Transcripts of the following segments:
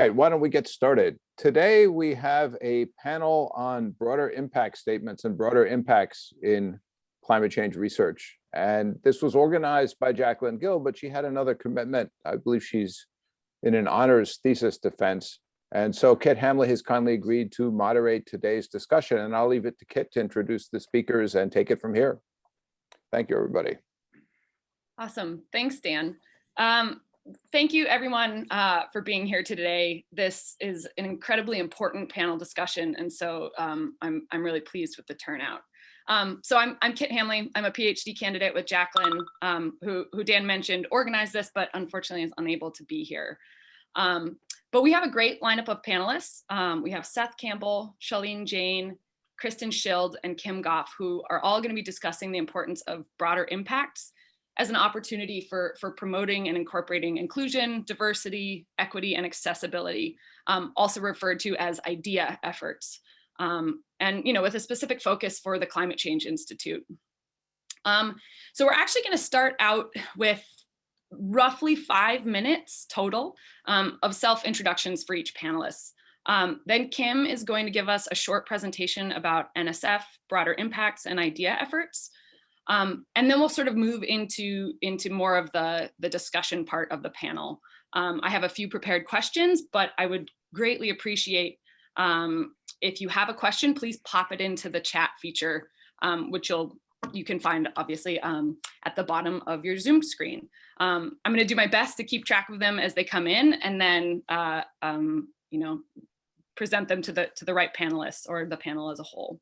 right, why don't we get started? Today, we have a panel on broader impact statements and broader impacts in climate change research. And this was organized by Jacqueline Gill, but she had another commitment. I believe she's in an honors thesis defense. And so Kit Hamley has kindly agreed to moderate today's discussion, and I'll leave it to Kit to introduce the speakers and take it from here. Thank you, everybody. Awesome. Thanks, Dan. Thank you, everyone, for being here today. This is an incredibly important panel discussion, and so I'm really pleased with the turnout. So I'm Kit Hamley. I'm a PhD candidate with Jacqueline, who Dan mentioned organized this, but unfortunately is unable to be here. But we have a great lineup of panelists. We have Seth Campbell, Charlene Jane, Kristen Schild, and Kim Goff, who are all going to be discussing the importance of broader impacts as an opportunity for promoting and incorporating inclusion, diversity, equity, and accessibility, also referred to as IDEA efforts, and with a specific focus for the Climate Change Institute. So we're actually going to start out with roughly 5 minutes total of self-introductions for each panelist. Then Kim is going to give us a short presentation about NSF, broader impacts, and IDEA efforts. And then we'll sort of move into more of the discussion part of the panel. I have a few prepared questions, but I would greatly appreciate if you have a question, please pop it into the chat feature, which you can find obviously at the bottom of your Zoom screen. I'm going to do my best to keep track of them as they come in, and then present them to the right panelists or the panel as a whole.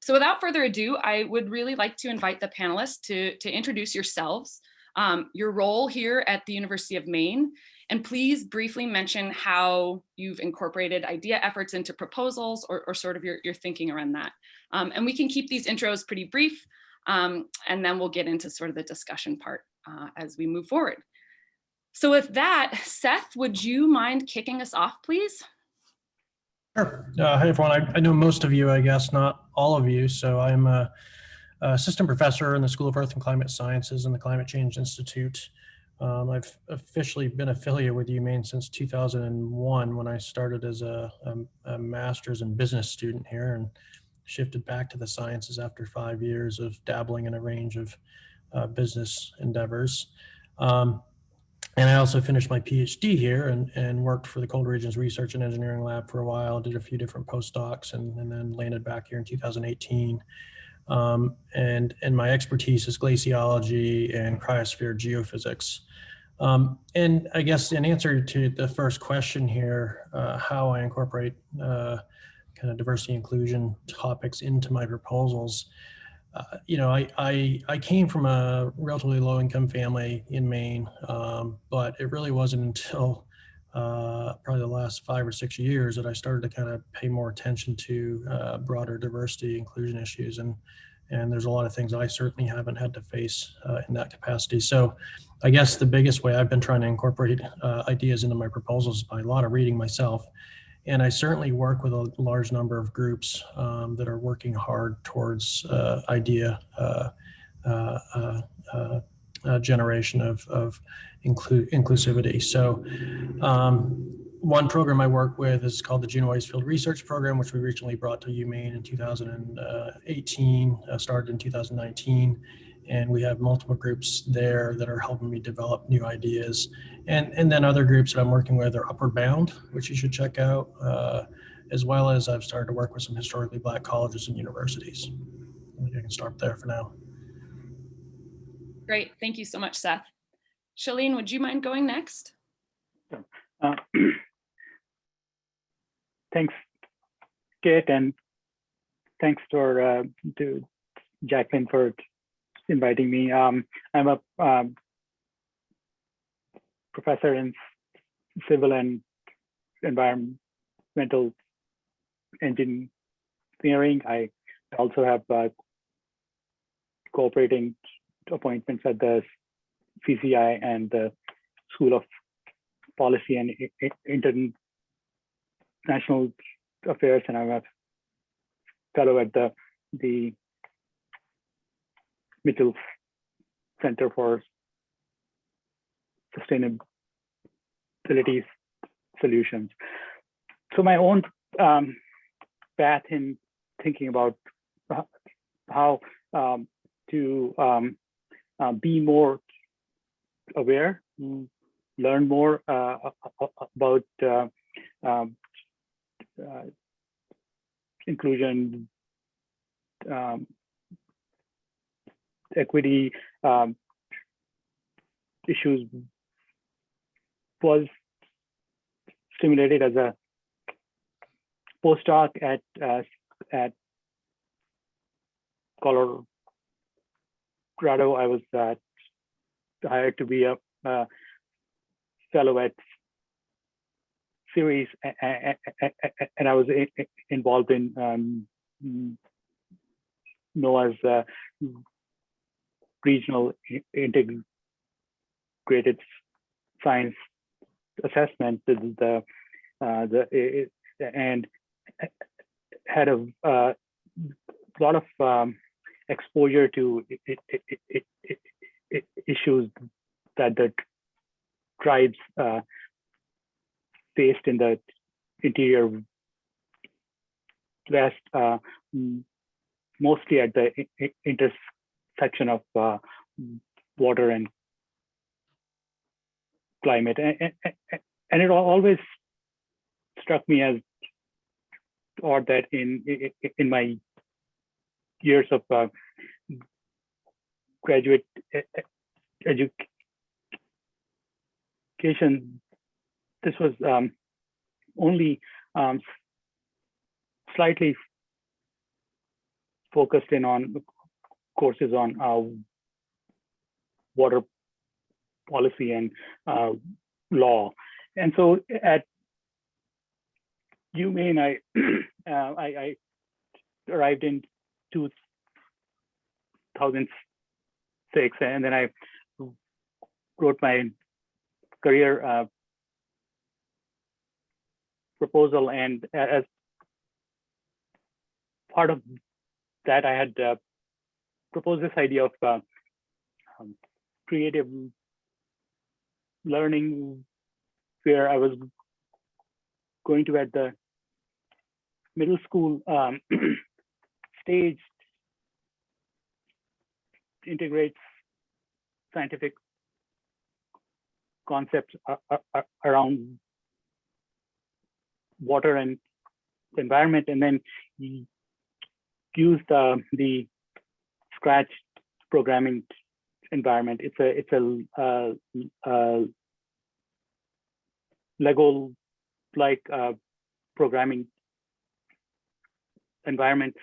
So without further ado, I would really like to invite the panelists to introduce yourselves, your role here at the University of Maine, and please briefly mention how you've incorporated IDEA efforts into proposals or sort of your thinking around that. And we can keep these intros pretty brief, and then we'll get into sort of the discussion part as we move forward. So with that, Seth, would you mind kicking us off, please? Sure. Hi, everyone. I know most of you, I guess, not all of you. So I'm a assistant professor in the School of Earth and Climate Sciences in the Climate Change Institute. I've officially been affiliated with UMaine since 2001 when I started as a master's in business student here and shifted back to the sciences after 5 years of dabbling in a range of business endeavors. And I also finished my PhD here and worked for the Cold Regions Research and Engineering Lab for a while, did a few different postdocs, and then landed back here in 2018. And my expertise is glaciology and cryosphere geophysics. And I guess in answer to the first question here, how I incorporate kind of diversity inclusion topics into my proposals, I came from a relatively low income family in Maine, but it really wasn't until probably the last 5 or 6 years that I started to kind of pay more attention to broader diversity inclusion issues. And there's a lot of things I certainly haven't had to face in that capacity. So I guess the biggest way I've been trying to incorporate ideas into my proposals is by a lot of reading myself. And I certainly work with a large number of groups that are working hard towards idea generation of inclusivity. So one program I work with is called the Juneau Icefield Research Program, which we recently brought to UMaine in 2018, started in 2019. And we have multiple groups there that are helping me develop new ideas. And then other groups that I'm working with are Upward Bound, which you should check out, as well as I've started to work with some historically Black colleges and universities. I think I can start there for now. Great, thank you so much, Seth. Charlene, would you mind going next? Thanks, Kate, and thanks to Jacqueline for inviting me. I'm a professor in civil and environmental engineering. I also have cooperating appointments at the CCI and the School of Policy and International Affairs, and I'm a fellow at the Mitchell Center for Sustainability solutions. So my own path in thinking about how to be more aware, learn more about inclusion, equity issues was stimulated as a postdoc at Colorado. I was hired to be a fellow at Series, and I was involved in NOAA's regional integrated science assessment. And had a lot of exposure to issues that the tribes faced in the interior West, mostly at the intersection of water and climate. And it always struck me as odd that in my years of graduate education, this was only slightly focused in on courses on water policy and law. And so at UMaine, I arrived in 2006, and then I wrote my career proposal. And as part of that, I had proposed this idea of creative learning, where I was going to, at the middle school stage, integrate scientific concepts around water and environment, and then use the Scratch programming environment. It's a Lego-like programming environment,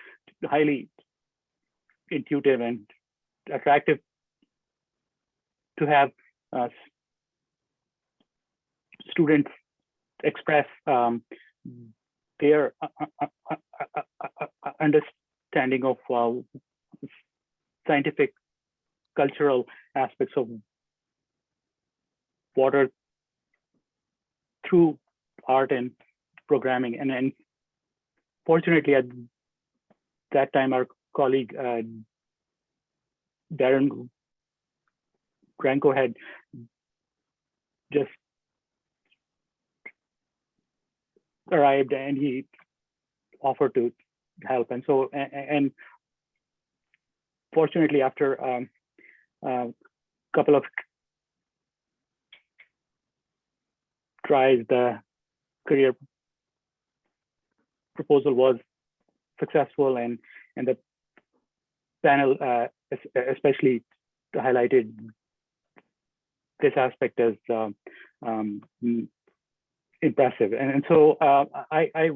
highly intuitive and attractive to have students express their understanding of scientific, cultural aspects of water through art and programming. And fortunately, at that time, our colleague Darren Granko had just arrived, and he offered to help. And so, and fortunately, after a couple of tries, the career proposal was successful, and the panel especially highlighted this aspect as impressive. And so I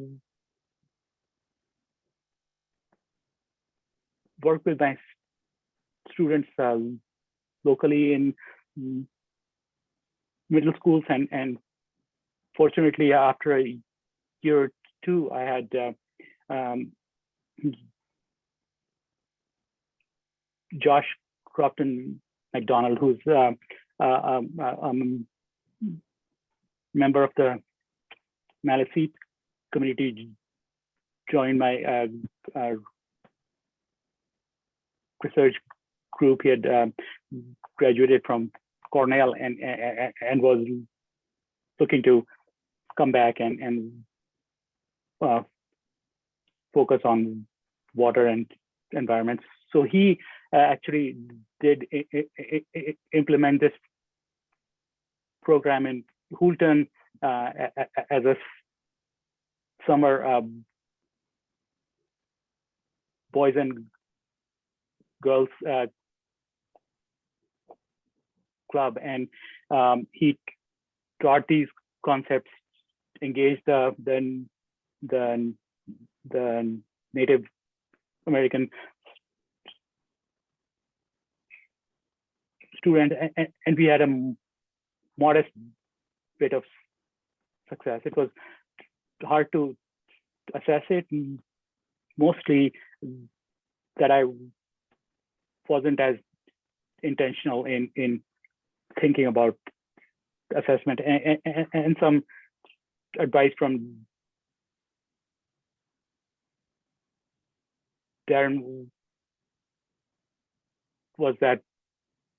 work with my students locally in middle schools, and fortunately, after a year or two, I had Josh Crofton McDonald, who's a member of the Maliseet community, joined my research group. He had graduated from Cornell and was looking to come back and focus on water and environment. So he actually did implement this program in Houlton as a summer boys and girls club, and he taught these concepts, engaged the Native American student, and we had a modest bit of success. It was hard to assess it, mostly that I wasn't as intentional in thinking about assessment, and some advice from Darren was that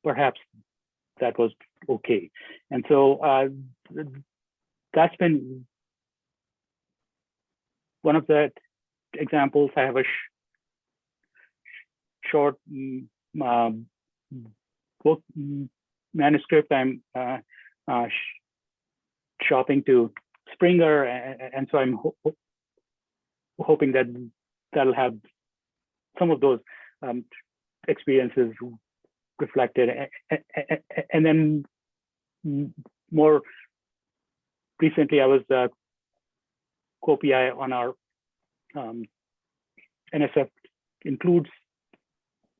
perhaps that was okay. And so that's been one of the examples. I have a short book manuscript I'm shopping to Springer, and so I'm hoping that that'll have some of those experiences reflected. And then more recently, I was co-PI on our NSF Includes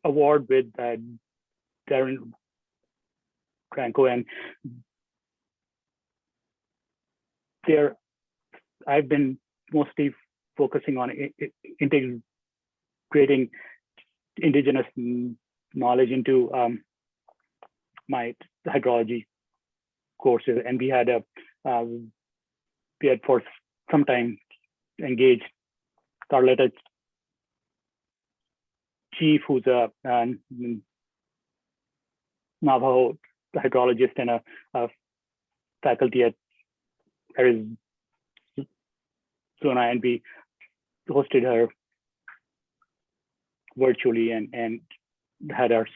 award with Darren Franco, and there I've been mostly focusing on integrating indigenous knowledge into my hydrology courses, and we had for some time engaged Carletta Chief, who's a Navajo hydrologist and a faculty at Arizona, and we hosted her virtually and had our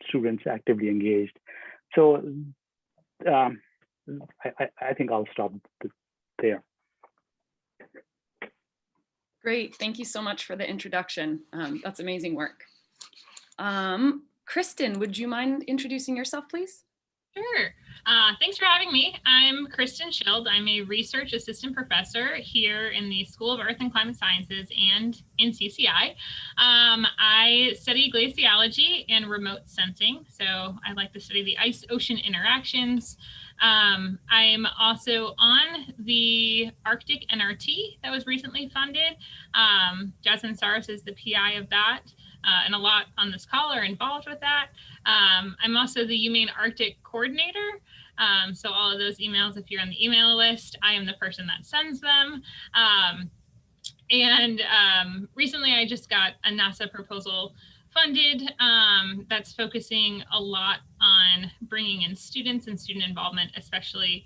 students actively engaged. So I think I'll stop there. Great, thank you so much for the introduction. That's amazing work. Kristen, would you mind introducing yourself, please? Sure. Thanks for having me. I'm Kristen Schild. I'm a research assistant professor here in the School of Earth and Climate Sciences and in CCI. I study glaciology and remote sensing. So I like to study the ice-ocean interactions. I'm also on the Arctic NRT that was recently funded. Jasmine Saros is the PI of that. And a lot on this call are involved with that. I'm also the UMaine Arctic coordinator. So all of those emails, if you're on the email list, I am the person that sends them. Recently I just got a NASA proposal funded that's focusing a lot on bringing in students and student involvement, especially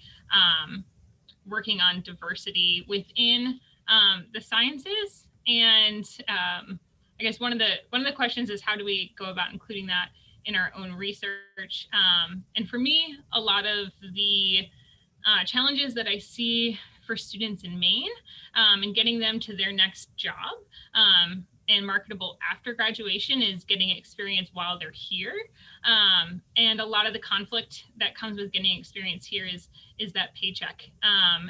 working on diversity within the sciences. And I guess one of the questions is, how do we go about including that in our own research? And for me, a lot of the challenges that I see for students in Maine and getting them to their next job and marketable after graduation is getting experience while they're here. And a lot of the conflict that comes with getting experience here is that paycheck,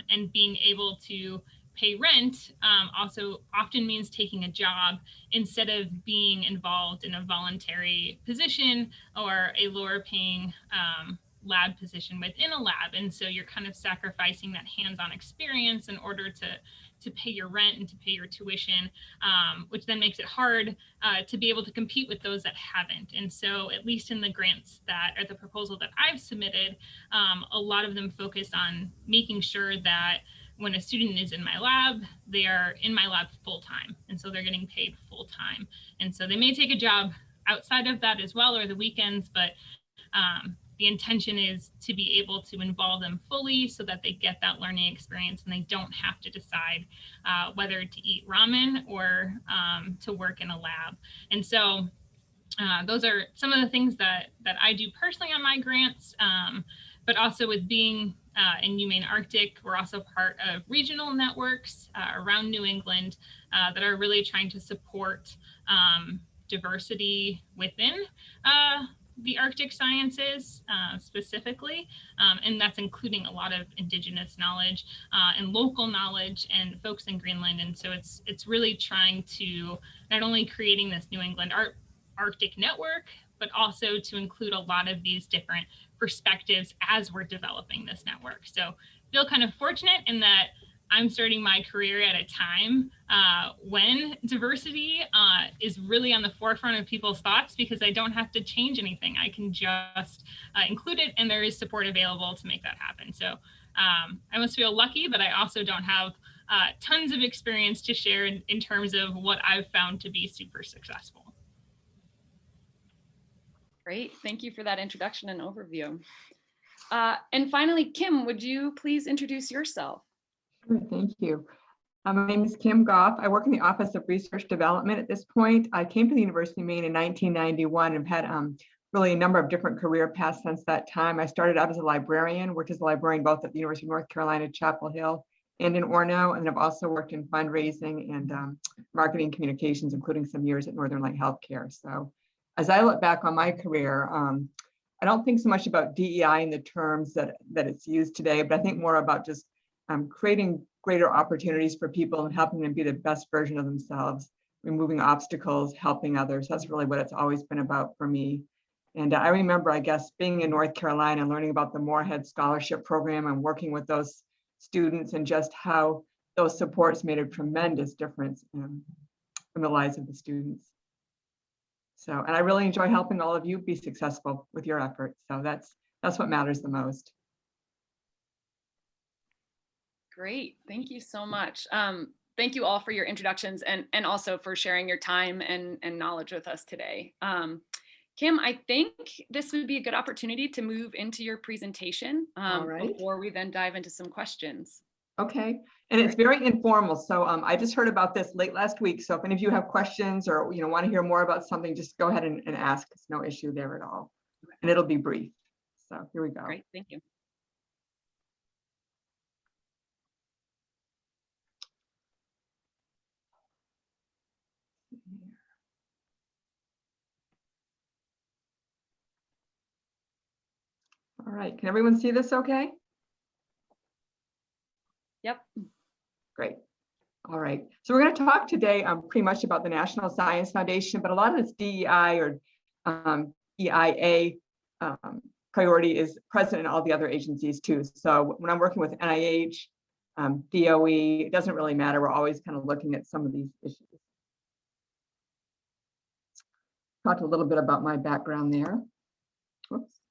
and being able to pay rent also often means taking a job instead of being involved in a voluntary position or a lower paying lab position within a lab. And so you're kind of sacrificing that hands-on experience in order to pay your rent and to pay your tuition, which then makes it hard to be able to compete with those that haven't. And so at least in the grants that, or the proposal that I've submitted, a lot of them focus on making sure that when a student is in my lab, they are in my lab full time. And so they're getting paid full time. And so they may take a job outside of that as well, or the weekends, but the intention is to be able to involve them fully so that they get that learning experience and they don't have to decide whether to eat ramen or to work in a lab. And so those are some of the things that I do personally on my grants, but also with being in UMaine Arctic, we're also part of regional networks around New England that are really trying to support diversity within the Arctic sciences specifically, and that's including a lot of Indigenous knowledge and local knowledge and folks in Greenland. And so it's really trying to not only creating this New England Arctic network, but also to include a lot of these different perspectives as we're developing this network. So I feel kind of fortunate in that I'm starting my career at a time when diversity is really on the forefront of people's thoughts, because I don't have to change anything. I can just include it, and there is support available to make that happen. So I must feel lucky, but I also don't have tons of experience to share in terms of what I've found to be super successful. Great, thank you for that introduction and overview. And finally, Kim, would you please introduce yourself? Sure, thank you. My name is Kim Gould. I work in the Office of Research Development at this point. I came to the University of Maine in 1991 and have had really a number of different career paths since that time. I started out as a librarian, worked as a librarian both at the University of North Carolina, Chapel Hill, and in Orono, and I've also worked in fundraising and marketing communications, including some years at Northern Light Healthcare. So as I look back on my career, I don't think so much about DEI in the terms that it's used today, but I think more about just creating greater opportunities for people and helping them be the best version of themselves, removing obstacles, helping others. That's really what it's always been about for me. And I remember, I guess, being in North Carolina and learning about the Moorhead Scholarship Program and working with those students and just how those supports made a tremendous difference in the lives of the students. So, and I really enjoy helping all of you be successful with your efforts. So that's what matters the most. Great, thank you so much. Thank you all for your introductions and also for sharing your time and knowledge with us today. Kim, I think this would be a good opportunity to move into your presentation before we then dive into some questions. Okay, and it's very informal. So I just heard about this late last week. So if any of you have questions or want to hear more about something, just go ahead and ask. It's no issue there at all. And it'll be brief. So here we go. Great, thank you. All right, can everyone see this okay? Yep. Great. All right, so we're going to talk today pretty much about the National Science Foundation, but a lot of this DEI or EIA priority is present in all the other agencies too. So when I'm working with NIH, DOE, it doesn't really matter. We're always kind of looking at some of these issues. Talked a little bit about my background there. Whoops.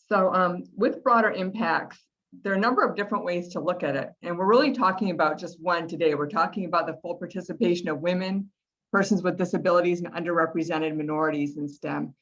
So with broader impacts, there are a number of different ways to look at it. And we're really talking about just one today. We're talking about the full participation of women, persons with disabilities, and underrepresented minorities in STEM.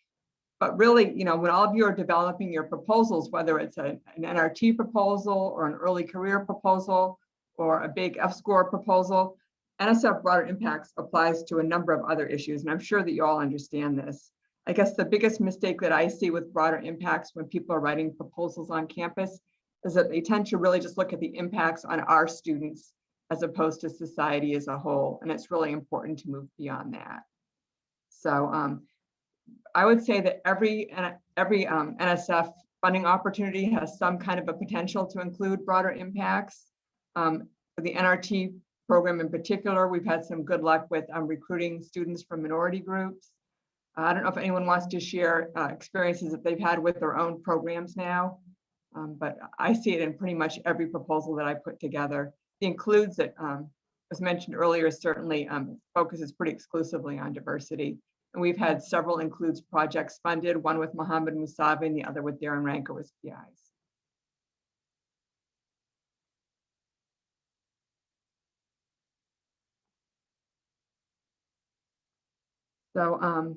But really, when all of you are developing your proposals, whether it's an NRT proposal or an early career proposal or a big F-score proposal, NSF broader impacts applies to a number of other issues. And I'm sure that you all understand this. I guess the biggest mistake that I see with broader impacts when people are writing proposals on campus is that they tend to really just look at the impacts on our students as opposed to society as a whole. And it's really important to move beyond that. So I would say that every NSF funding opportunity has some kind of a potential to include broader impacts. For the NRT program in particular, we've had some good luck with recruiting students from minority groups. I don't know if anyone wants to share experiences that they've had with their own programs now, but I see it in pretty much every proposal that I put together. The includes that was mentioned earlier certainly focuses pretty exclusively on diversity. And we've had several includes projects funded, one with Mohammed Musavi and the other with Darren Ranko as PIs. So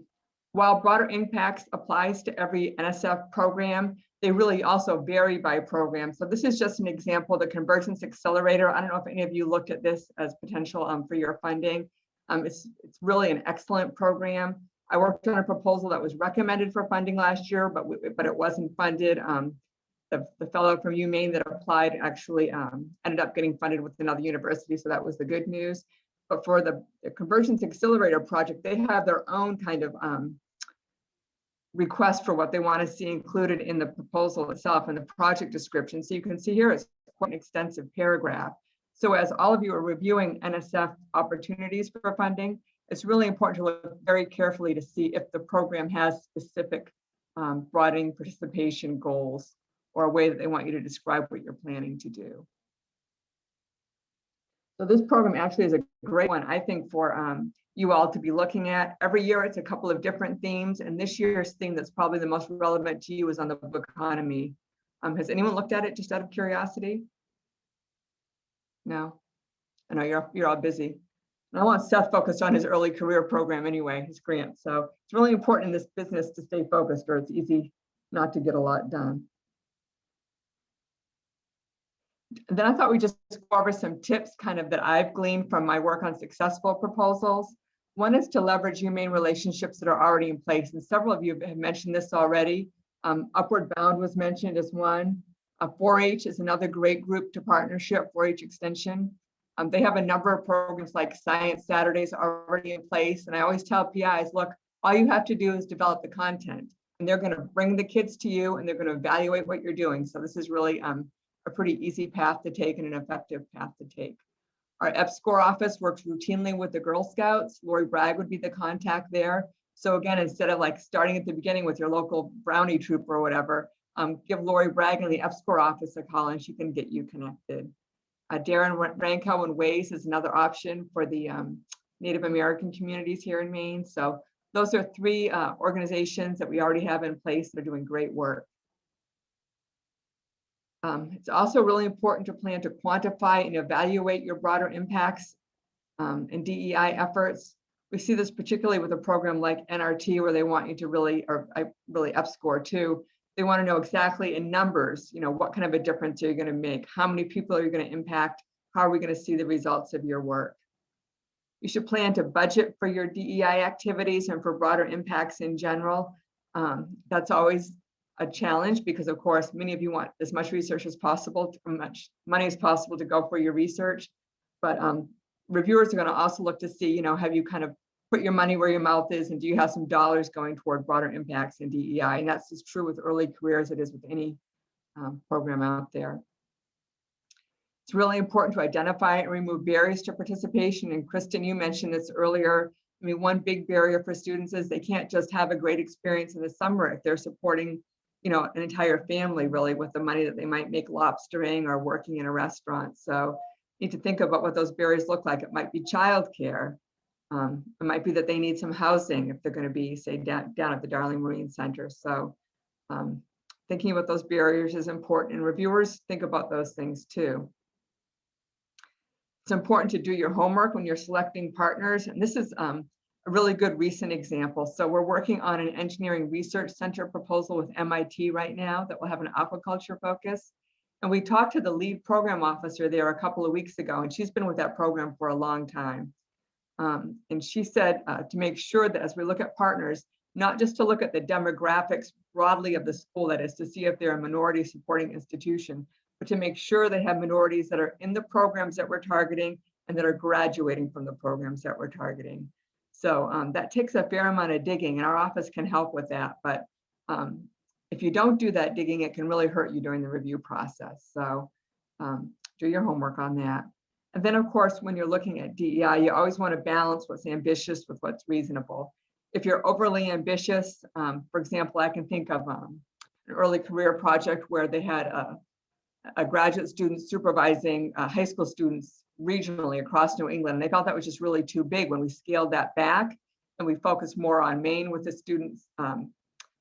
while broader impacts applies to every NSF program, they really also vary by program. So this is just an example, the Convergence Accelerator. I don't know if any of you looked at this as potential for your funding. It's really an excellent program. I worked on a proposal that was recommended for funding last year, but it wasn't funded. The fellow from UMaine that applied actually ended up getting funded with another university, so that was the good news. But for the Convergence Accelerator project, they have their own kind of request for what they want to see included in the proposal itself and the project description. So you can see here it's quite an extensive paragraph. So as all of you are reviewing NSF opportunities for funding, it's really important to look very carefully to see if the program has specific broadening participation goals or a way that they want you to describe what you're planning to do. So this program actually is a great one, I think, for you all to be looking at. Every year it's a couple of different themes, and this year's theme that's probably the most relevant to you is on the blue economy. Has anyone looked at it just out of curiosity? No? I know you're all busy. And I want Seth focused on his early career program anyway, his grant. So it's really important in this business to stay focused, or it's easy not to get a lot done. And then I thought we'd just go over some tips kind of that I've gleaned from my work on successful proposals. One is to leverage UMaine relationships that are already in place. And several of you have mentioned this already. Upward Bound was mentioned as one. 4-H is another great group to partnership, 4-H Extension. They have a number of programs like Science Saturdays already in place. And I always tell PIs, look, all you have to do is develop the content. And they're going to bring the kids to you and they're going to evaluate what you're doing. So this is really a pretty easy path to take and an effective path to take. Our EPSCoR office works routinely with the Girl Scouts. Lori Bragg would be the contact there. So again, instead of like starting at the beginning with your local brownie troop or whatever, give Lori Bragg in the EPSCoR office a call and she can get you connected. Darren Ranko and Ways is another option for the Native American communities here in Maine. So those are 3 organizations that we already have in place that are doing great work. It's also really important to plan to quantify and evaluate your broader impacts and DEI efforts. We see this particularly with a program like NRT, where they want you to really EPSCoR too. They want to know exactly in numbers, what kind of a difference are you going to make? How many people are you going to impact? How are we going to see the results of your work? You should plan to budget for your DEI activities and for broader impacts in general. That's always a challenge because, of course, many of you want as much research as possible, as much money as possible to go for your research. But reviewers are going to also look to see, have you kind of put your money where your mouth is, and do you have some dollars going toward broader impacts in DEI? And that's as true with early careers as it is with any program out there. It's really important to identify and remove barriers to participation. And Kristen, you mentioned this earlier. I mean, one big barrier for students is they can't just have a great experience in the summer if they're supporting, an entire family really with the money that they might make lobstering or working in a restaurant. So you need to think about what those barriers look like. It might be childcare. It might be that they need some housing if they're going to be, say, down at the Darling Marine Center. So thinking about those barriers is important, and reviewers think about those things too. It's important to do your homework when you're selecting partners. And this is a really good recent example. So we're working on an engineering research center proposal with MIT right now that will have an aquaculture focus. And we talked to the lead program officer there a couple of weeks ago, and she's been with that program for a long time. And she said to make sure that as we look at partners, not just to look at the demographics broadly of the school, that is to see if they're a minority supporting institution, but to make sure they have minorities that are in the programs that we're targeting and that are graduating from the programs that we're targeting. So that takes a fair amount of digging, and our office can help with that. But if you don't do that digging, it can really hurt you during the review process. So do your homework on that. And then, of course, when you're looking at DEI, you always want to balance what's ambitious with what's reasonable. If you're overly ambitious, for example, I can think of an early career project where they had a graduate student supervising high school students regionally across New England. And they felt that was just really too big. When we scaled that back and we focused more on Maine with the students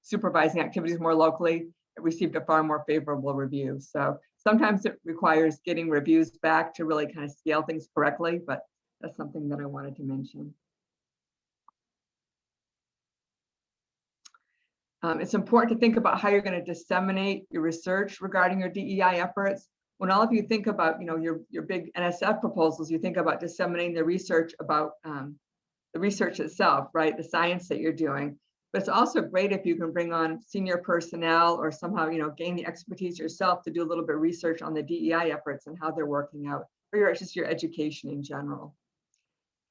supervising activities more locally, it received a far more favorable review. So sometimes it requires getting reviews back to really kind of scale things correctly, but that's something that I wanted to mention. It's important to think about how you're going to disseminate your research regarding your DEI efforts. When all of you think about, your big NSF proposals, you think about disseminating the research about the research itself, right? The science that you're doing. But it's also great if you can bring on senior personnel or somehow, gain the expertise yourself to do a little bit of research on the DEI efforts and how they're working out, or just your education in general.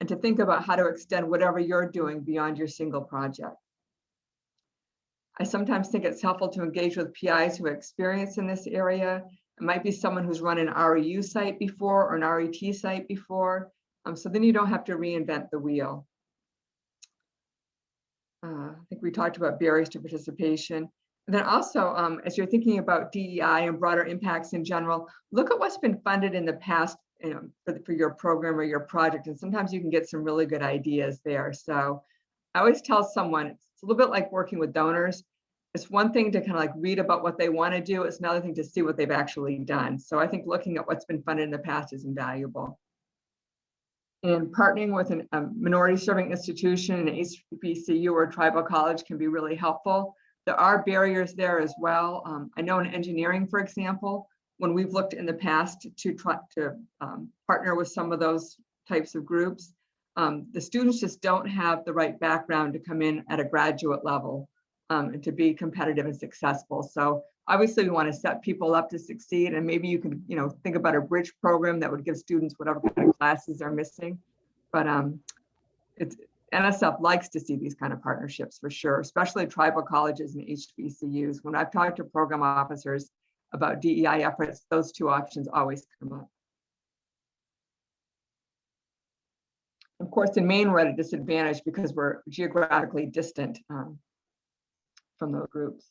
And to think about how to extend whatever you're doing beyond your single project. I sometimes think it's helpful to engage with PIs who have experience in this area. It might be someone who's run an REU site before or an RET site before. So then you don't have to reinvent the wheel. I think we talked about barriers to participation. And then also, as you're thinking about DEI and broader impacts in general, look at what's been funded in the past, for your program or your project. And sometimes you can get some really good ideas there. So I always tell someone, it's a little bit like working with donors. It's one thing to kind of like read about what they want to do. It's another thing to see what they've actually done. So I think looking at what's been funded in the past is invaluable. And partnering with a minority serving institution, an HBCU or tribal college can be really helpful. There are barriers there as well. I know in engineering, for example, when we've looked in the past to try to partner with some of those types of groups, the students just don't have the right background to come in at a graduate level and to be competitive and successful. So obviously we want to set people up to succeed, and maybe you can, think about a bridge program that would give students whatever kind of classes they're missing. But NSF likes to see these kind of partnerships for sure, especially tribal colleges and HBCUs. When I've talked to program officers about DEI efforts, those two options always come up. Of course, in Maine, we're at a disadvantage because we're geographically distant from those groups.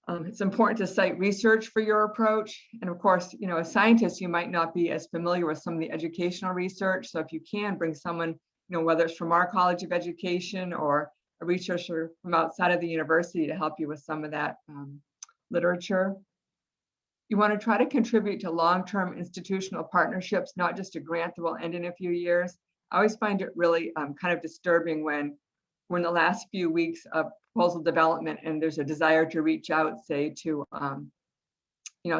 It's important to cite research for your approach. And of course, as scientists, you might not be as familiar with some of the educational research. So if you can bring someone, whether it's from our College of Education or a researcher from outside of the university to help you with some of that literature. You want to try to contribute to long-term institutional partnerships, not just a grant that will end in a few years. I always find it really kind of disturbing when we're in the last few weeks of proposal development and there's a desire to reach out, say, to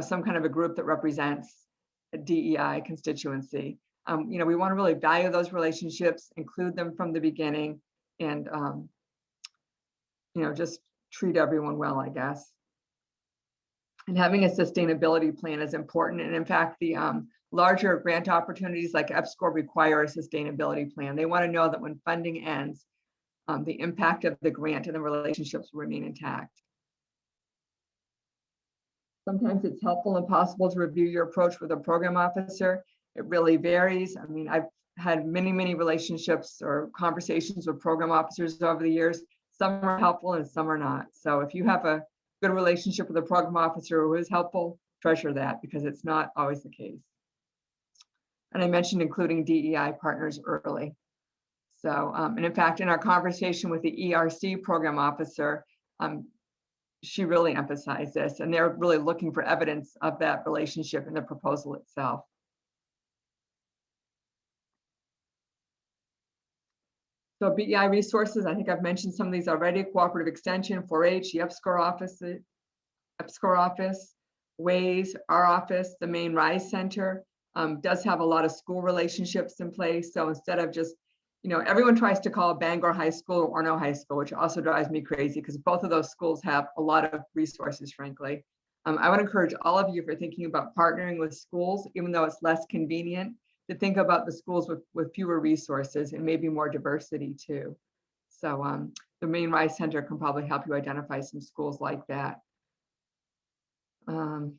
some kind of a group that represents a DEI constituency. We want to really value those relationships, include them from the beginning, and just treat everyone well, I guess. And having a sustainability plan is important. And in fact, the larger grant opportunities like EPSCoR require a sustainability plan. They want to know that when funding ends, the impact of the grant and the relationships will remain intact. Sometimes it's helpful and possible to review your approach with a program officer. It really varies. I mean, I've had many, many relationships or conversations with program officers over the years. Some are helpful and some are not. So if you have a good relationship with a program officer who is helpful, treasure that, because it's not always the case. And I mentioned including DEI partners early. So, and in fact, in our conversation with the ERC program officer, she really emphasized this, and they're really looking for evidence of that relationship in the proposal itself. So BEI resources, I think I've mentioned some of these already: Cooperative Extension, 4-H, the EPSCoR office, WAYS, our office, the main RISE Center does have a lot of school relationships in place. So instead of just, everyone tries to call Bangor High School or Orono High School, which also drives me crazy because both of those schools have a lot of resources, frankly. I would encourage all of you, if you're thinking about partnering with schools, even though it's less convenient, to think about the schools with fewer resources and maybe more diversity too. So the main RISE Center can probably help you identify some schools like that. The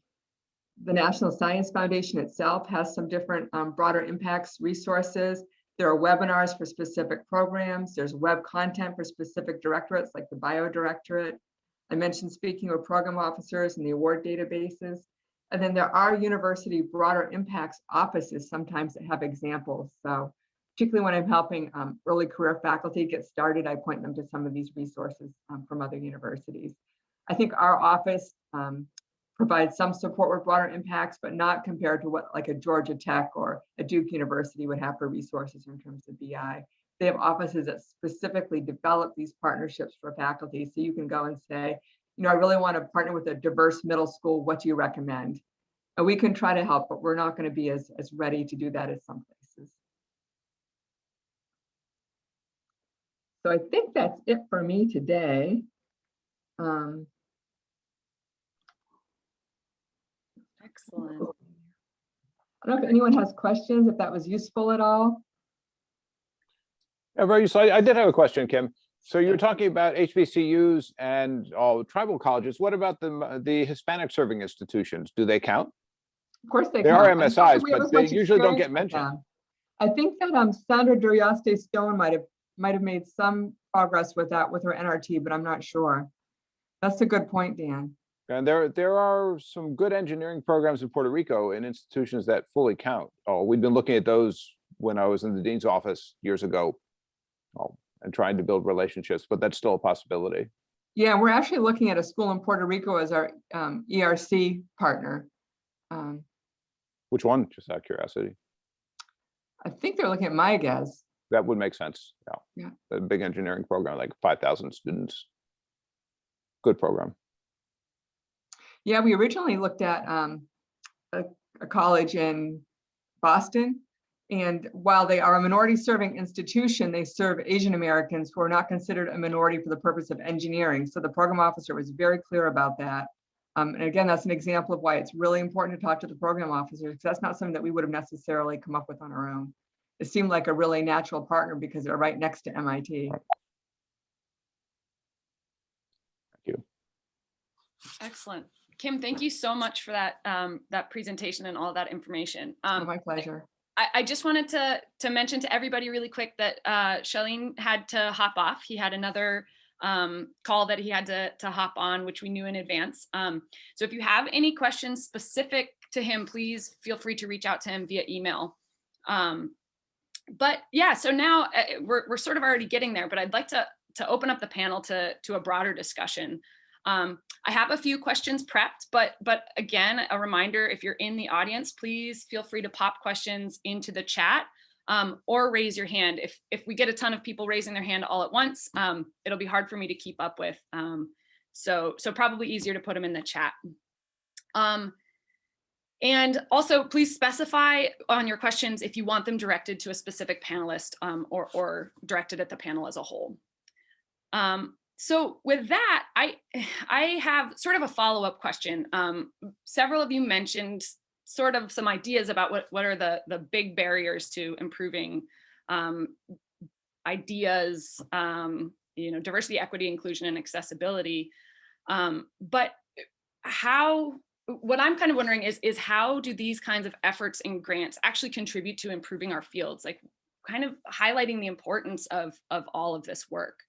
National Science Foundation itself has some different broader impacts resources. There are webinars for specific programs. There's web content for specific directorates like the Bio Directorate. I mentioned speaking with program officers and the award databases. And then there are university broader impacts offices sometimes that have examples. So particularly when I'm helping early career faculty get started, I point them to some of these resources from other universities. I think our office provides some support with broader impacts, but not compared to what like a Georgia Tech or a Duke University would have for resources in terms of BI. they have offices that specifically develop these partnerships for faculty. So you can go and say, I really want to partner with a diverse middle school. What do you recommend? And we can try to help, but we're not going to be as ready to do that as some places. So I think that's it for me today. Excellent. I don't know if anyone has questions, if that was useful at all. Yeah, very useful. I did have a question, Kim. So you're talking about HBCUs and tribal colleges. What about the Hispanic serving institutions? Do they count? Of course they They count. are I don't think MSIs, we have but as they much usually don't get experience with mentioned. them. I think that Sandra Duryaste Stone might have made some progress with that with her NRT, but I'm not sure. That's a good point, Dan. And there are some good engineering programs in Puerto Rico in institutions that fully count. Oh, we've been looking at those when I was in the dean's office years ago, and trying to build relationships, but that's still a possibility. Yeah, we're actually looking at a school in Puerto Rico as our ERC partner. Which one? Just out of curiosity. I think they're looking at MIGAS. That would make sense. Yeah. A big engineering program, like 5,000 students. Good program. Yeah, we originally looked at a college in Boston. And while they are a minority serving institution, they serve Asian Americans who are not considered a minority for the purpose of engineering. So the program officer was very clear about that. And again, that's an example of why it's really important to talk to the program officers, because that's not something that we would have necessarily come up with on our own. It seemed like a really natural partner because they're right next to MIT. Thank you. Excellent. Kim, thank you so much for that that presentation and all that information. My pleasure. I just wanted to mention to everybody really quick that Shalene had to hop off. He had another call that he had to hop on, which we knew in advance. So if you have any questions specific to him, please feel free to reach out to him via email. But yeah, so now we're sort of already getting there, but I'd like to open up the panel to a broader discussion. I have a few questions prepped, but again, a reminder, if you're in the audience, please feel free to pop questions into the chat or raise your hand. If we get a ton of people raising their hand all at once, it'll be hard for me to keep up with. So probably easier to put them in the chat. And also please specify on your questions if you want them directed to a specific panelist or directed at the panel as a whole. So with that, I have sort of a follow-up question. Several of you mentioned sort of some ideas about what are the big barriers to improving ideas, diversity, equity, inclusion, and accessibility. But what I'm kind of wondering is how do these kinds of efforts and grants actually contribute to improving our fields, like kind of highlighting the importance of all of this work.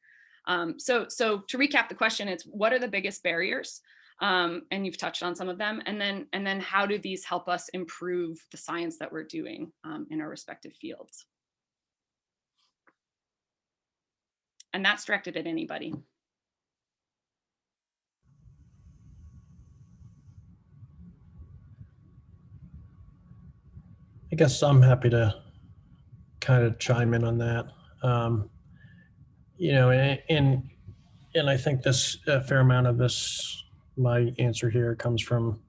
So to recap the question, it's what are the biggest barriers? And you've touched on some of them. And then how do these help us improve the science that we're doing in our respective fields? And that's directed at anybody. I guess I'm happy to kind of chime in on that. And I think a fair amount of this, my answer here comes from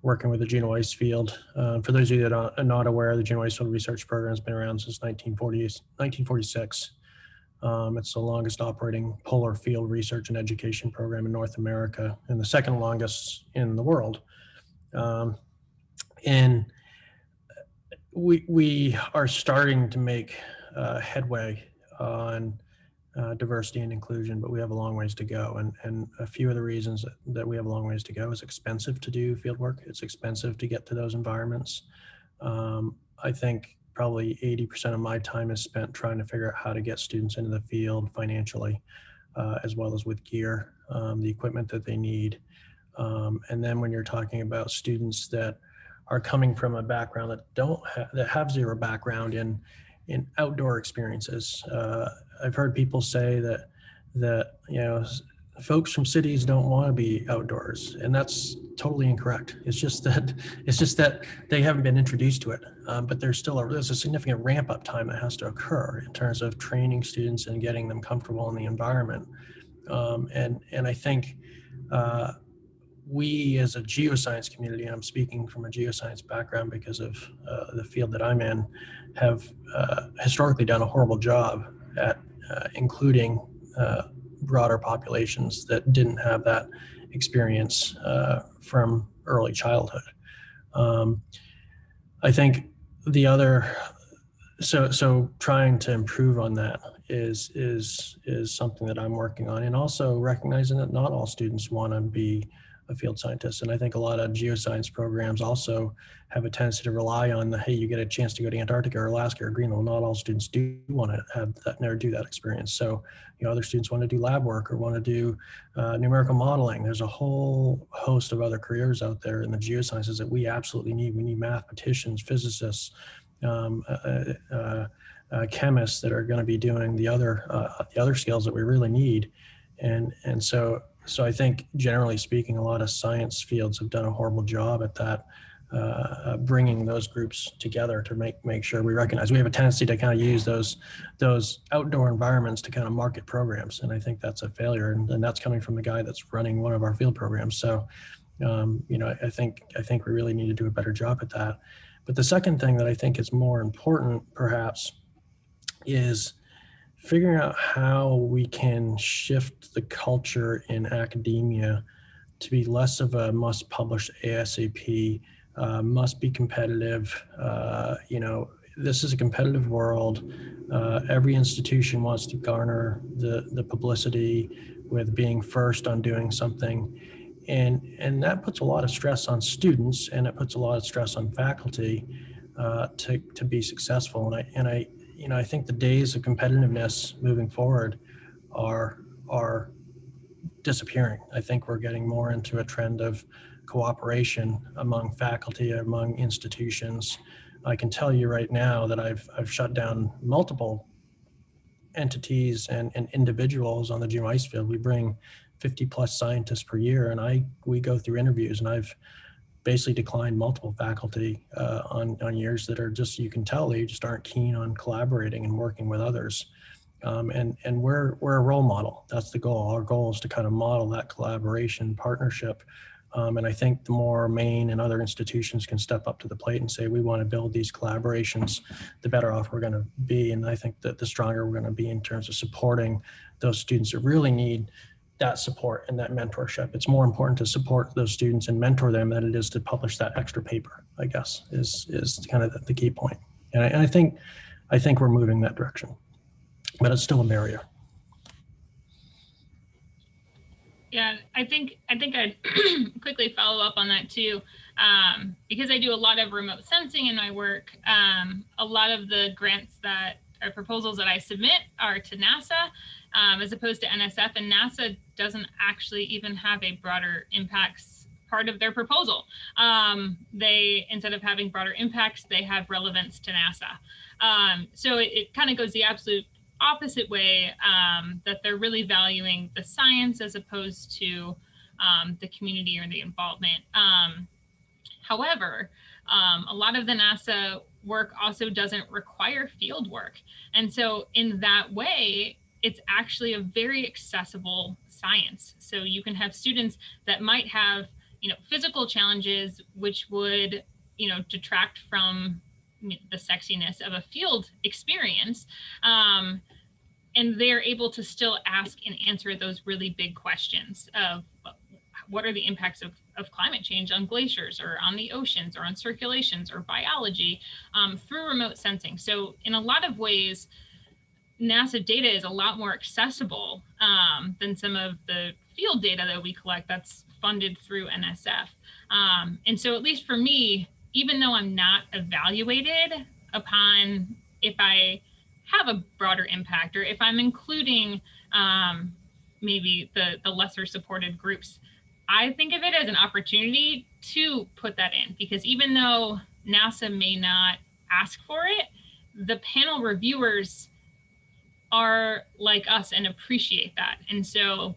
working with the Gina Weiss field. For those of you that are not aware, the Gina Weiss Field Research Program has been around since 1946. It's the longest operating polar field research and education program in North America and the second longest in the world. And we are starting to make headway on diversity and inclusion, but we have a long ways to go. And a few of the reasons that we have a long ways to go is expensive to do field work. It's expensive to get to those environments. I think probably 80% of my time is spent trying to figure out how to get students into the field financially, as well as with gear, the equipment that they need. And then when you're talking about students that are coming from a background that have zero background in outdoor experiences. I've heard people say that folks from cities don't want to be outdoors, and that's totally incorrect. It's just that they haven't been introduced to it. But there's a significant ramp up time that has to occur in terms of training students and getting them comfortable in the environment. And I think we as a geoscience community, and I'm speaking from a geoscience background because of the field that I'm in, have historically done a horrible job at including broader populations that didn't have that experience from early childhood. I think the other, so trying to improve on that is something that I'm working on, and also recognizing that not all students want to be a field scientist. And I think a lot of geoscience programs also have a tendency to rely on the, hey, you get a chance to go to Antarctica or Alaska or Greenland. Not all students do want to have that, never do that experience. So, other students want to do lab work or want to do numerical modeling. There's a whole host of other careers out there in the geosciences that we absolutely need. We need mathematicians, physicists, chemists that are going to be doing the other skills that we really need. And so I think, generally speaking, a lot of science fields have done a horrible job at that, bringing those groups together to make sure we recognize. We have a tendency to kind of use those outdoor environments to kind of market programs, and I think that's a failure. And that's coming from the guy that's running one of our field programs. So, I think we really need to do a better job at that. But the second thing that I think is more important, perhaps, is figuring out how we can shift the culture in academia to be less of a must publish ASAP, must be competitive. This is a competitive world. Every institution wants to garner the publicity with being first on doing something. And that puts a lot of stress on students, and it puts a lot of stress on faculty to be successful. And I think the days of competitiveness moving forward are disappearing. I think we're getting more into a trend of cooperation among faculty, among institutions. I can tell you right now that I've shut down multiple entities and individuals on the geoice field. We bring 50 plus scientists per year, and we go through interviews, and I've basically declined multiple faculty on years that are just, you can tell they just aren't keen on collaborating and working with others. And we're a role model. That's the goal. Our goal is to kind of model that collaboration, partnership. And I think the more Maine and other institutions can step up to the plate and say, we want to build these collaborations, the better off we're going to be. And I think that the stronger we're going to be in terms of supporting those students that really need that support and that mentorship. It's more important to support those students and mentor them than it is to publish that extra paper, I guess, is kind of the key point. And I think we're moving in that direction, but it's still a barrier. Yeah, I think I'd quickly follow up on that too, because I do a lot of remote sensing in my work. A lot of the grants that are proposals that I submit are to NASA, as opposed to NSF, and NASA doesn't actually even have a broader impacts part of their proposal. They, instead of having broader impacts, they have relevance to NASA. So it kind of goes the absolute opposite way, that they're really valuing the science as opposed to the community or the involvement. However, a lot of the NASA work also doesn't require field work. And so in that way, it's actually a very accessible science. So you can have students that might have, physical challenges, which would, detract from the sexiness of a field experience. And they're able to still ask and answer those really big questions of what are the impacts of climate change on glaciers or on the oceans or on circulations or biology, through remote sensing. So in a lot of ways, NASA data is a lot more accessible than some of the field data that we collect that's funded through NSF. And so at least for me, even though I'm not evaluated upon if I have a broader impact or if I'm including maybe the lesser supported groups, I think of it as an opportunity to put that in, because even though NASA may not ask for it, the panel reviewers are like us and appreciate that. And so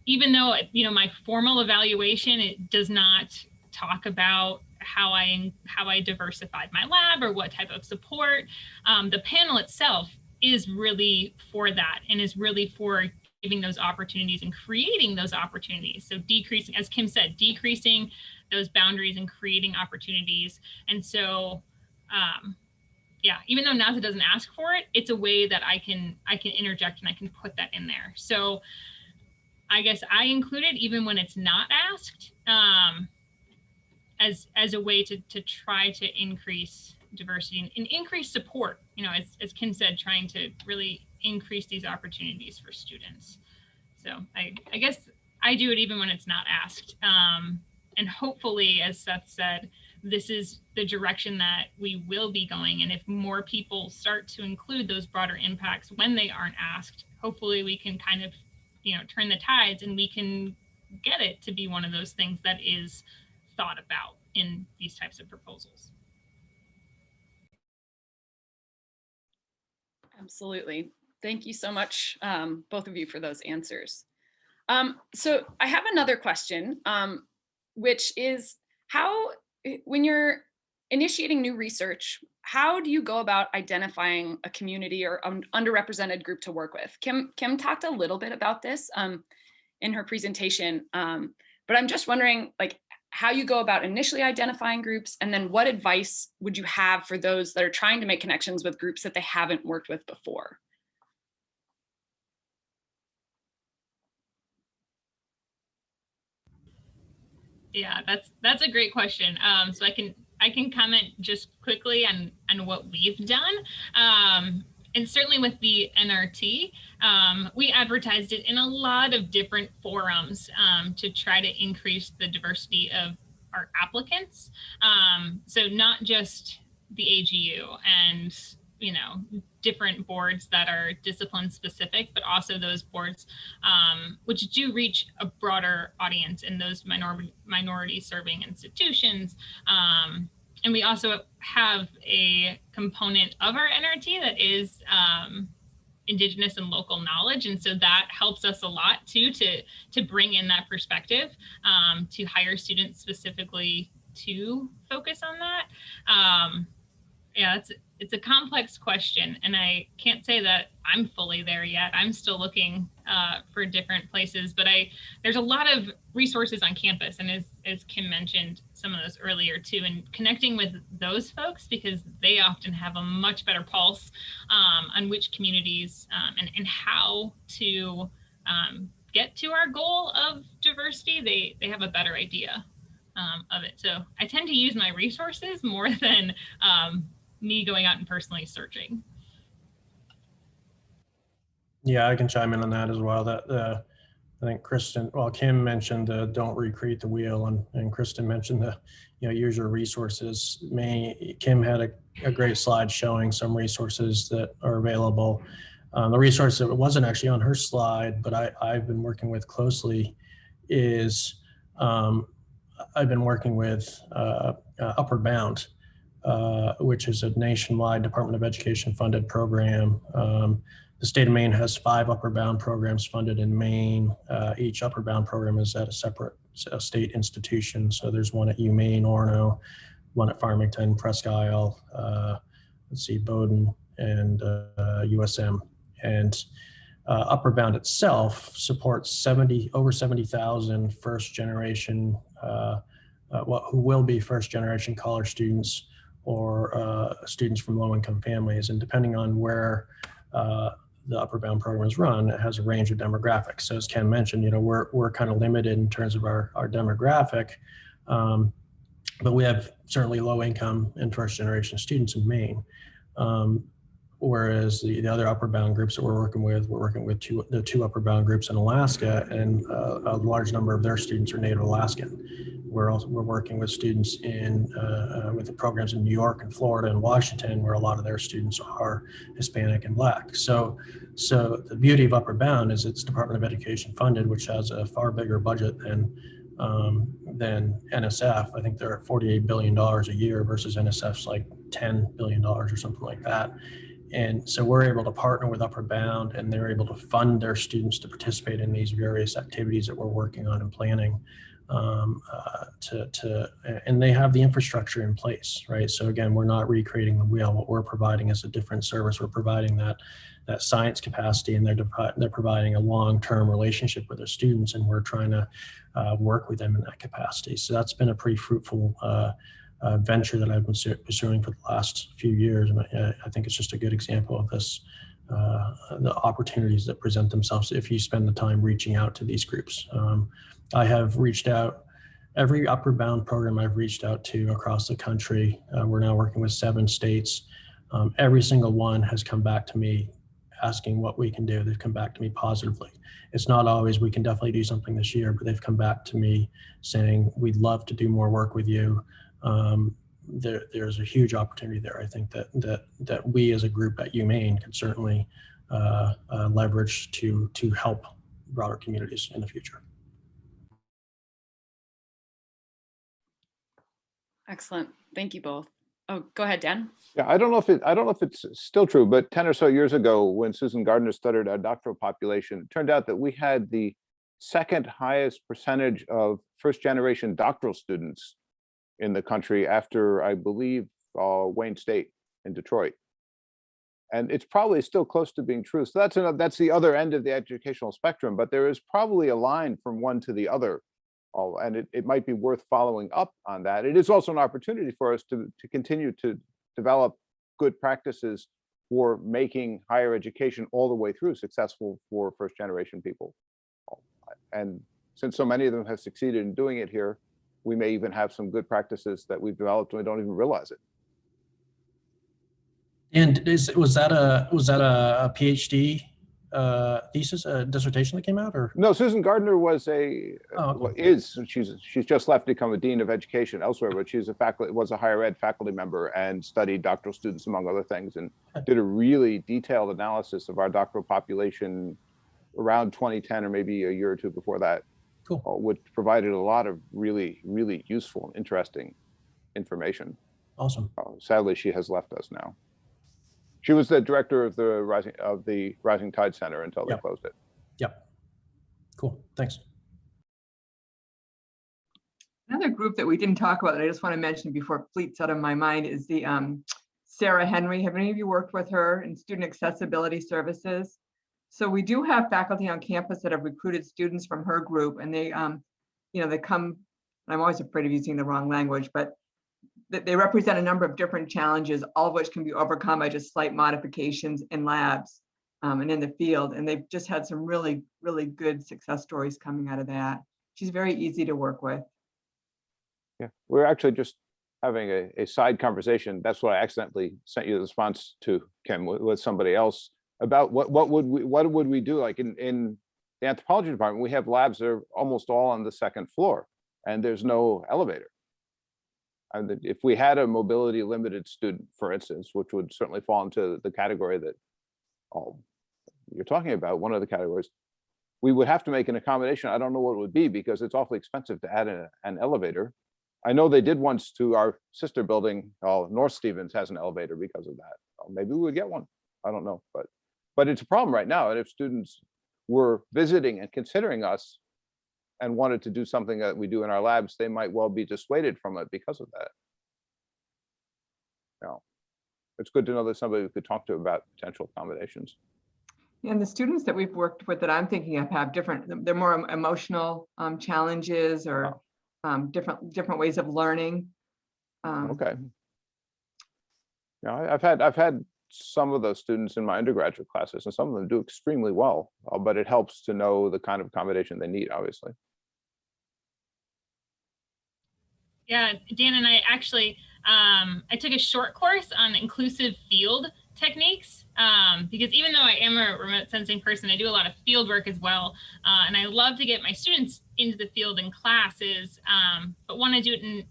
even though, you know, my formal evaluation, it does not talk about how I diversified my lab or what type of support. The panel itself is really for that, and is really for giving those opportunities and creating those opportunities. So decreasing, as Kim said, decreasing those boundaries and creating opportunities. And so, yeah, even though NASA doesn't ask for it, it's a way that I can interject and I can put that in there. So I guess I include it even when it's not asked, as a way to try to increase diversity and increase support. You know, as Kim said, trying to really increase these opportunities for students. So I guess I do it even when it's not asked. And hopefully, as Seth said, this is the direction that we will be going. And if more people start to include those broader impacts when they aren't asked, hopefully we can kind of, you know, turn the tides and we can get it to be one of those things that is thought about in these types of proposals. Absolutely. Thank you so much, both of you, for those answers. So I have another question, which is how, when you're initiating new research, how do you go about identifying a community or underrepresented group to work with? Kim talked a little bit about this in her presentation, but I'm just wondering, like, how you go about initially identifying groups, and then what advice would you have for those that are trying to make connections with groups that they haven't worked with before? Yeah, that's a great question. So I can comment just quickly on what we've done. And certainly with the NRT, we advertised it in a lot of different forums to try to increase the diversity of our applicants. So not just the AGU and, you know, different boards that are discipline specific, but also those boards which do reach a broader audience in those minority serving institutions. And we also have a component of our NRT that is Indigenous and local knowledge. And so that helps us a lot too, to bring in that perspective, to hire students specifically to focus on that. Yeah, it's a complex question, and I can't say that I'm fully there yet. I'm still looking for different places, but there's a lot of resources on campus, and as Kim mentioned some of those earlier too, and connecting with those folks, because they often have a much better pulse on which communities and how to get to our goal of diversity. They have a better idea of it. So I tend to use my resources more than me going out and personally searching. Yeah, I can chime in on that as well. That I think Kim mentioned don't recreate the wheel, and Kristen mentioned use your resources. Kim had a great slide showing some resources that are available. The resource that wasn't actually on her slide, but I've been working with closely is I've been working with Upward Bound, which is a nationwide Department of Education funded program. The state of Maine has 5 Upward Bound programs funded in Maine. Each Upward Bound program is at a separate state institution. So there's one at UMaine, Orono, one at Farmington, Presque Isle, Bowdoin, and USM. And Upward Bound itself supports over 70,000 first generation, who will be first generation college students or students from low income families. And depending on where the Upward Bound program is run, it has a range of demographics. So as Ken mentioned, we're kind of limited in terms of our demographic, but we have certainly low income and first generation students in Maine. Whereas the other Upward Bound groups that we're working with the two Upward Bound groups in Alaska, and a large number of their students are Native Alaskan. We're working with students with the programs in New York and Florida and Washington, where a lot of their students are Hispanic and Black. So the beauty of Upward Bound is it's Department of Education funded, which has a far bigger budget than NSF. I think they're at $48 billion a year versus NSF's like $10 billion or something like that. And so we're able to partner with Upper Bound, and they're able to fund their students to participate in these various activities that we're working on and planning. And they have the infrastructure in place, right? So again, we're not recreating the wheel. What we're providing is a different service. We're providing that science capacity, and they're providing a long-term relationship with their students, and we're trying to work with them in that capacity. So that's been a pretty fruitful venture that I've been pursuing for the last few years, and I think it's just a good example of this, the opportunities that present themselves if you spend the time reaching out to these groups. I have reached out, every Upper Bound program I've reached out to across the country. We're now working with 7 states. Every single one has come back to me asking what we can do. They've come back to me positively. It's not always we can definitely do something this year, but they've come back to me saying, we'd love to do more work with you. There's a huge opportunity there. I think that we as a group at UMaine can certainly leverage to help broader communities in the future. Excellent. Thank you both. Oh, go ahead, Dan. Yeah, I don't know if it's still true, but 10 or so years ago, when Susan Gardner studied our doctoral population, it turned out that we had the second highest percentage of first-generation doctoral students in the country after, I believe, Wayne State in Detroit. And it's probably still close to being true. So that's the other end of the educational spectrum, but there is probably a line from one to the other. And it might be worth following up on that. It is also an opportunity for us to continue to develop good practices for making higher education all the way through successful for first-generation people. And since so many of them have succeeded in doing it here, we may even have some good practices that we've developed and we don't even realize it. And was that a PhD thesis, a dissertation that came out, or? No, Susan Gardner was she's just left to become a dean of education elsewhere, but was a higher ed faculty member and studied doctoral students among other things, and did a really detailed analysis of our doctoral population around 2010 or maybe a year or two before that. Cool. Which provided a lot of really, really useful and interesting information. Awesome. Sadly, she has left us now. She was the director of the Rising Tide Center until they closed it. Yep. Cool. Thanks. Another group that we didn't talk about that I just want to mention before it fleets out of my mind is the Sarah Henry. Have any of you worked with her in student accessibility services? So we do have faculty on campus that have recruited students from her group, and they, they come, I'm always afraid of using the wrong language, but they represent a number of different challenges, all of which can be overcome by just slight modifications in labs and in the field. And they've just had some really, really good success stories coming out of that. She's very easy to work with. Yeah, we're actually just having a side conversation. That's what I accidentally sent you the response to, Kim, with somebody else about what would we do, like in the anthropology department. We have labs that are almost all on the second floor, and there's no elevator. And if we had a mobility limited student, for instance, which would certainly fall into the category that you're talking about, one of the categories, we would have to make an accommodation. I don't know what it would be, because it's awfully expensive to add an elevator. I know they did once to our sister building. North Stevens has an elevator because of that. Maybe we would get one. I don't know, but it's a problem right now. And if students were visiting and considering us and wanted to do something that we do in our labs, they might well be dissuaded from it because of that. It's good to know there's somebody we could talk to about potential accommodations. And the students that we've worked with that I'm thinking of have they're more emotional challenges or different ways of learning. Okay. I've had some of those students in my undergraduate classes, and some of them do extremely well, but it helps to know the kind of accommodation they need, obviously. Yeah, Dan and I actually, I took a short course on inclusive field techniques because even though I am a remote sensing person, I do a lot of field work as well. And I love to get my students into the field in classes, but want to do it in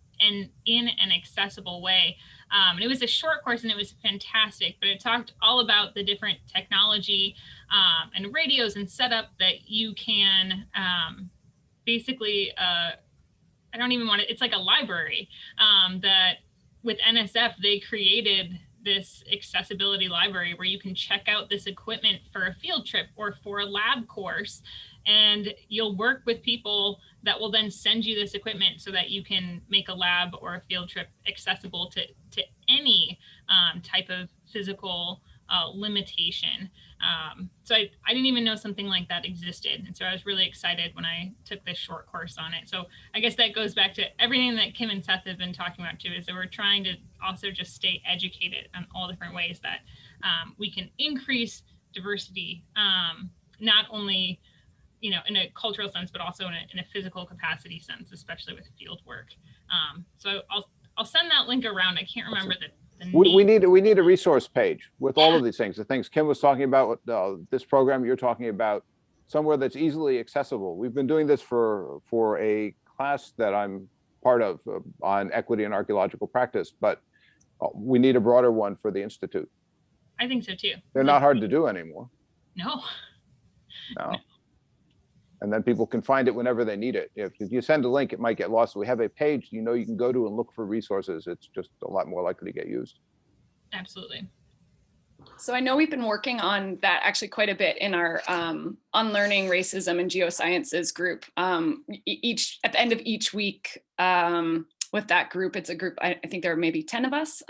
an accessible way. And it was a short course and it was fantastic, but it talked all about the different technology and radios and setup that you can basically, I don't even want to, it's like a library that with NSF, they created this accessibility library where you can check out this equipment for a field trip or for a lab course, and you'll work with people that will then send you this equipment so that you can make a lab or a field trip accessible to any type of physical limitation. So I didn't even know something like that existed. And so I was really excited when I took this short course on it. So I guess that goes back to everything that Kim and Seth have been talking about too, is that we're trying to also just stay educated on all different ways that we can increase diversity, not only in a cultural sense, but also in a physical capacity sense, especially with field work. So I'll send that link around. I can't remember the We need a resource page with all of these things. The things Kim was talking about, this program you're talking about, somewhere that's easily accessible. We've been doing this for a class that I'm part of on equity and archaeological practice, but we need a broader one for the Institute. I think so too. They're not hard to do anymore. No. And then people can find it whenever they need it. If you send a link, it might get lost. We have a page, you can go to and look for resources. It's just a lot more likely to get used. Absolutely. So I know we've been working on that actually quite a bit in our Unlearning Racism and Geosciences group. At the end of each week with that group, it's a group, I think there are maybe 10 of us.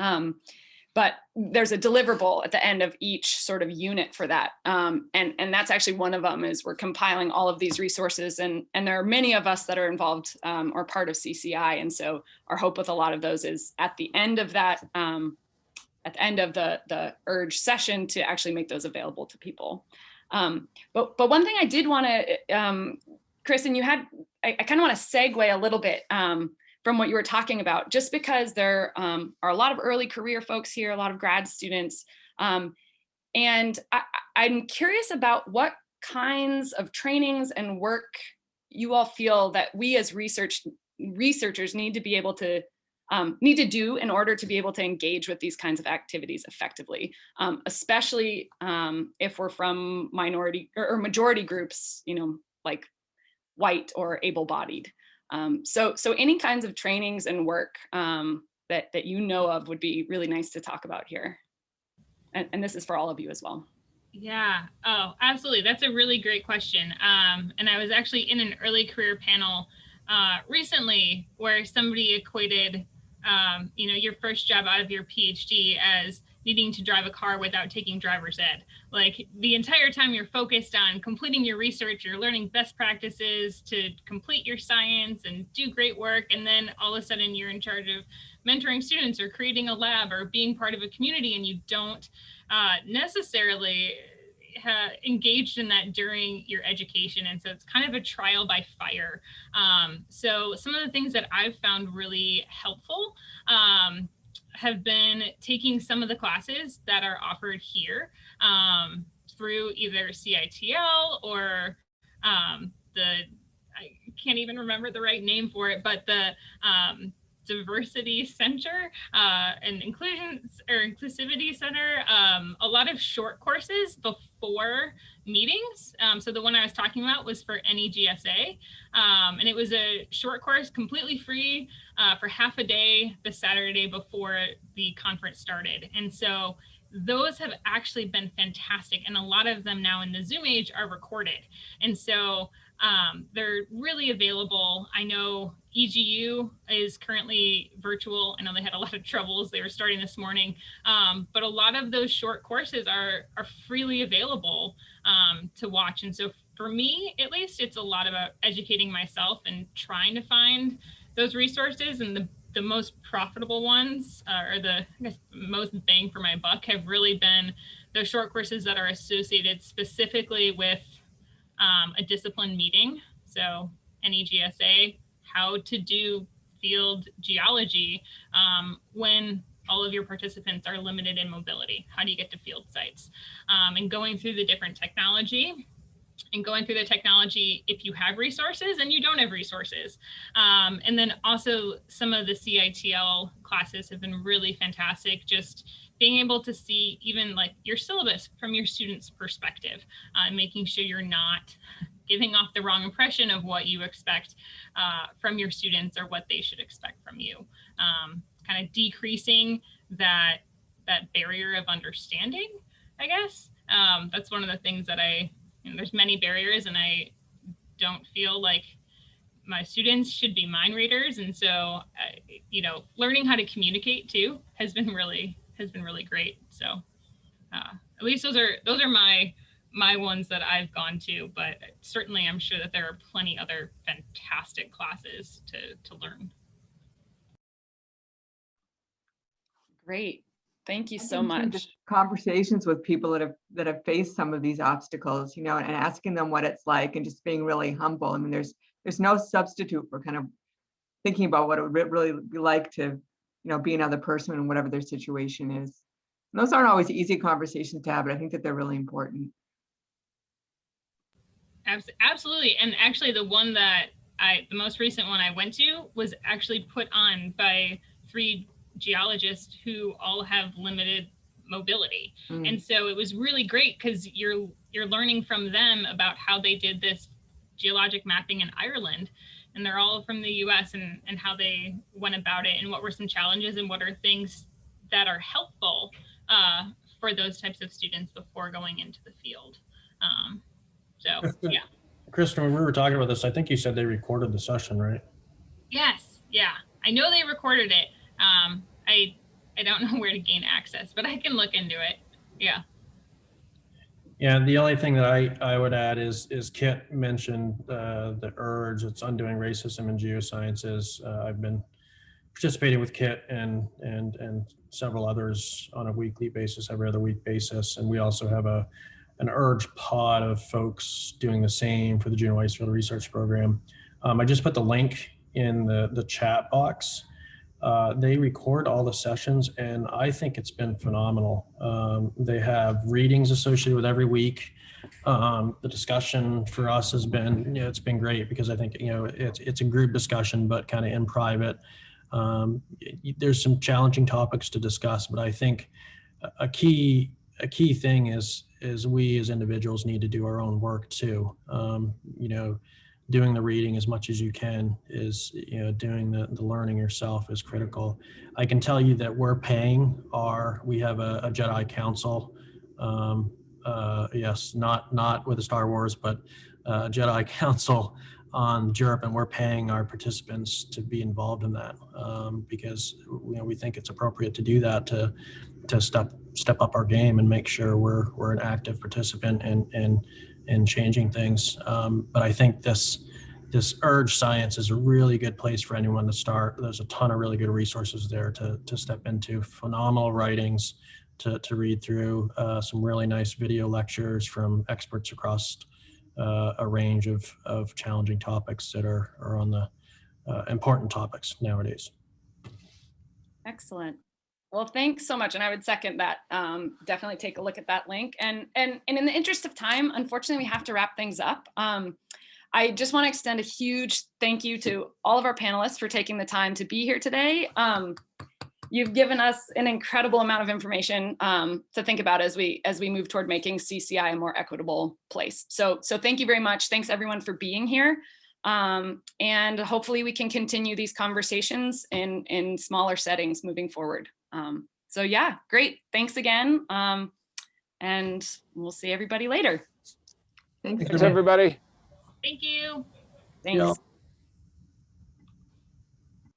But there's a deliverable at the end of each sort of unit for that. And that's actually one of them, is we're compiling all of these resources, and there are many of us that are involved or part of CCI. And so our hope with a lot of those is at the end of that, at the end of the URGE session, to actually make those available to people. But one thing I did want to, Chris, and I kind of want to segue a little bit from what you were talking about, just because there are a lot of early career folks here, a lot of grad students. And I'm curious about what kinds of trainings and work you all feel that we as researchers need to be able to do in order to be able to engage with these kinds of activities effectively, especially if we're from minority or majority groups, like white or able-bodied. So any kinds of trainings and work that you know of would be really nice to talk about here. And this is for all of you as well. Yeah. Oh, absolutely. That's a really great question. And I was actually in an early career panel recently where somebody equated, your first job out of your PhD as needing to drive a car without taking driver's ed. Like the entire time you're focused on completing your research, you're learning best practices to complete your science and do great work. And then all of a sudden you're in charge of mentoring students or creating a lab or being part of a community, and you don't necessarily engaged in that during your education. And so it's kind of a trial by fire. So some of the things that I've found really helpful have been taking some of the classes that are offered here through either CITL or I can't even remember the right name for it, but the Diversity Center and Inclusivity Center, a lot of short courses before meetings. So the one I was talking about was for NEGSA, and it was a short course completely free for half a day the Saturday before the conference started. And so those have actually been fantastic. And a lot of them now in the Zoom age are recorded. And so they're really available. I know EGU is currently virtual. I know they had a lot of troubles. They were starting this morning, but a lot of those short courses are freely available to watch. And so for me, at least, it's a lot about educating myself and trying to find those resources. And the most profitable ones, or the most bang for my buck, have really been those short courses that are associated specifically with a discipline meeting. So NEGSA, how to do field geology when all of your participants are limited in mobility. How do you get to field sites? And going through the different technology, and going through the technology if you have resources and you don't have resources. And then also some of the CITL classes have been really fantastic, just being able to see even like your syllabus from your students' perspective, making sure you're not giving off the wrong impression of what you expect from your students or what they should expect from you. Kind of decreasing that that barrier of understanding, I guess. That's one of the things that there's many barriers, and I don't feel like my students should be mind readers. And so, learning how to communicate too has been really great. So at least those are my ones that I've gone to, but certainly I'm sure that there are plenty other fantastic classes to learn. Great. Thank you I so think too, much. just conversations with people that have faced some of these obstacles, and asking them what it's like, and just being really humble. I mean, there's no substitute for kind of thinking about what it would really be like to, be another person in whatever their situation is. And those aren't always easy conversations to have, but I think that they're really important. Absolutely. And actually the most recent one I went to was actually put on by 3 geologists who all have limited mobility. And so it was really great because you're learning from them about how they did this geologic mapping in Ireland, and they're all from the US, and how they went about it, and what were some challenges, and what are things that are helpful for those types of students before going into the field. So yeah. Kristen, when we were talking about this, I think you said they recorded the session, right? Yes. Yeah. I know they recorded it. I don't know where to gain access, but I can look into it. Yeah. Yeah. The only thing that I would add is Kit mentioned the URGE, it's Undoing Racism in Geosciences. I've been participating with Kit and several others on a weekly basis, every other week basis. And we also have an URGE pod of folks doing the same for the Junior Weisfield Research Program. I just put the link in the chat box. They record all the sessions, and I think it's been phenomenal. They have readings associated with every week. The discussion for us has been, it's been great because I think, it's a group discussion, but kind of in private. There's some challenging topics to discuss, but I think a key thing is we as individuals need to do our own work too. Doing the reading as much as you can is, doing the learning yourself is critical. I can tell you that we have a Jedi Council. Yes, not with the Star Wars, but Jedi Council on JERP, and we're paying our participants to be involved in that because we think it's appropriate to do that to step up our game and make sure we're an active participant in changing things. But I think this URGE Science is a really good place for anyone to start. There's a ton of really good resources there to step into, phenomenal writings to read through, some really nice video lectures from experts across a range of challenging topics that are on the important topics nowadays. Excellent. Well, thanks so much. And I would second that. Definitely take a look at that link. And in the interest of time, unfortunately, we have to wrap things up. I just want to extend a huge thank you to all of our panelists for taking the time to be here today. You've given us an incredible amount of information to think about as we move toward making CCI a more equitable place. So thank you very much. Thanks everyone for being here. And hopefully we can continue these conversations in smaller settings moving forward. So yeah, great. Thanks again. And we'll see everybody later. Thanks. Thanks, everybody. Thank you. Thanks. Yeah.